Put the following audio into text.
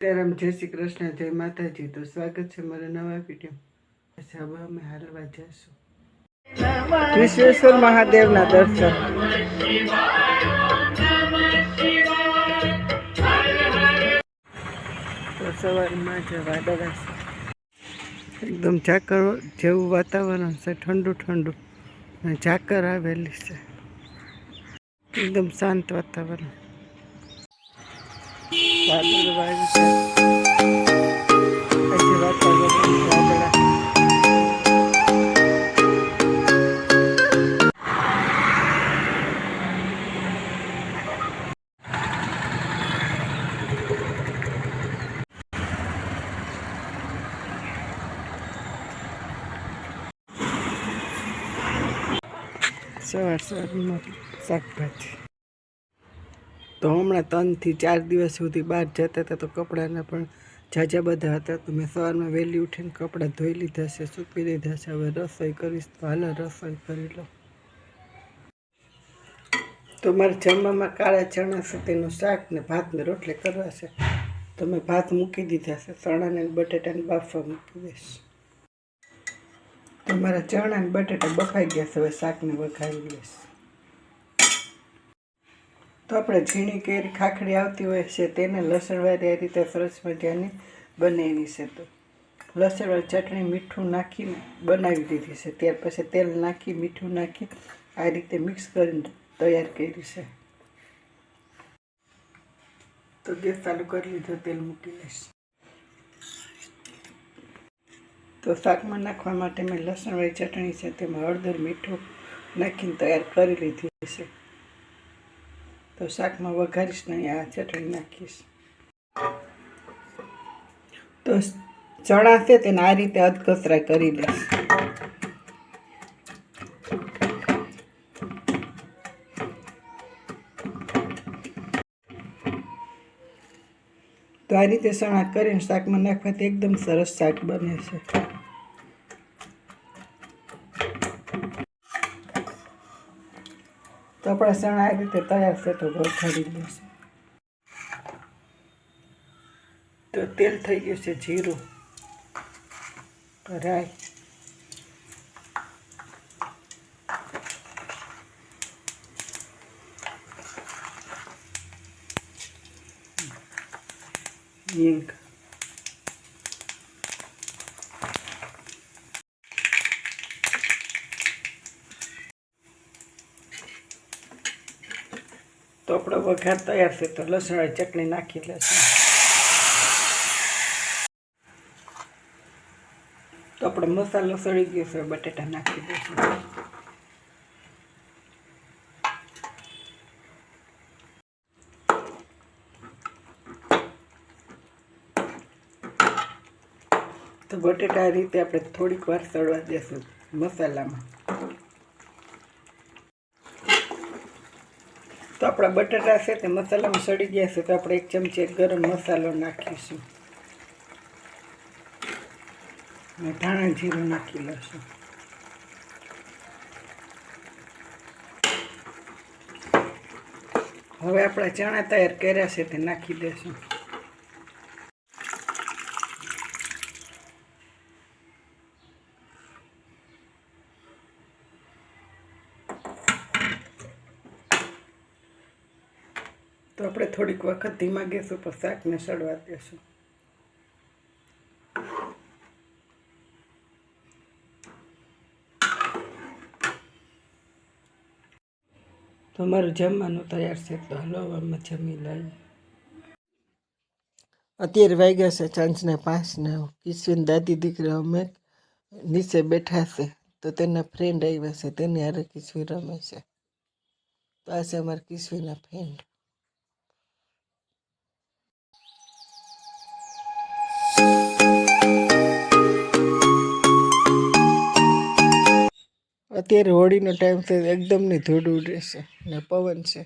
ત્યારે જય શ્રી કૃષ્ણ, જય માતાજી. તો સ્વાગત છે મારા નવા વિડીયો. હવે અમે હાલવા જઈશું વિશ્વેશ્વર મહાદેવના દર્શન. તો સવારમાં જ વાદળા છે, એકદમ ઝાકર જેવું વાતાવરણ છે, ઠંડુ ઠંડુ અને ઝાકર આવેલી છે, એકદમ શાંત વાતાવરણ. વાદળ વાળું છે, પછી વાતાવરણ વાદળા. સવાર સવારમાં શાકભાજી. તો હમણાં 3 થી 4 દિવસ સુધી બહાર જતા હતા તો કપડાના પણ ઝાઝા બધા હતા. તો મેં સવારમાં વહેલી ઉઠીને કપડાં ધોઈ લીધા છે, સૂકવી લીધા છે. હવે રસોઈ કરીશ, તો હાલો રસોઈ કરી લો. તો મારે જમવામાં કાળા ચણા છે તેનું શાક ને ભાત ને રોટલી કરવા છે. તો મેં ભાત મૂકી દીધા છે, ચણાને બટેટાને બાફવા મૂકી દઈશ. તો મારા ચણા ને બટેટા બફાઈ ગયા છે, હવે શાકને વઘારી લઈશ. તો આપણે ઝીણી કેરી ખાખડી આવતી હોય છે તેને લસણવાળી આ રીતે સરસ મજાની બનાવી છે. તો લસણવાળી ચટણી મીઠું નાખીને બનાવી દીધી છે. ત્યાર પછી તેલ નાખી મીઠું નાખી આ રીતે મિક્સ કરીને તૈયાર કરી છે. તો ગેસ ચાલુ કરી લીધો, તેલ મૂકી લઈશ. તો શાકમાં નાખવા માટે મેં લસણવાળી ચટણી છે તેમાં હળદર મીઠું નાખીને તૈયાર કરી લીધી છે. તો શાકમાં વઘારીશ ને આ ચટણી નાખીશ. તો ચણા છે તેને આ રીતે અધકચરા કરી લઈશ. તો આ રીતે ચણા કરીને શાકમાં નાખવાથી એકદમ સરસ શાક બને છે. તો આપણા ચણા આ રીતે તૈયાર છે, તો વઘારી લેશે. તો તેલ થઈ ગયું છે, જીરું, રાઈ, હિંગ, તો આપણો વઘાર તૈયાર છે. તો લસણવાળી ચટણી નાખી લેશું. તો આપણો મસાલો સળી ગયો છે, બટેટા નાખી દઈશું. તો બટેટા આ રીતે આપણે થોડીક વાર સળવા દેશું મસાલામાં. તો આપણા બટાટા છે તે મસાલામાં સડી ગયા છે. તો આપણે 1 ચમચી ગરમ મસાલો નાખીશું અને ધાણા જીરું નાખી લઈશું. હવે આપણા ચણા તૈયાર કર્યા છે તે નાખી દઈશું. તો આપણે થોડીક વખત ધીમા ગેસ ઉપર શાકને સડવા દેશું. તો અમારું જમવાનું તૈયાર છે. તો હલો અમે જમી લઈએ. અત્યારે વાગ્યા છે સાંજના 5 ને. કિશવીન દાદી દીકરી અમે નીચે બેઠા છે. તો તેના ફ્રેન્ડ આવ્યા છે, તેની હારે કિશવી રમે છે. તો આ છે અમારા કિશવીના ફ્રેન્ડ. અત્યારે હોળીનો ટાઈમ છે, એકદમ ની ધૂળ ઉડે છે ને પવન છે.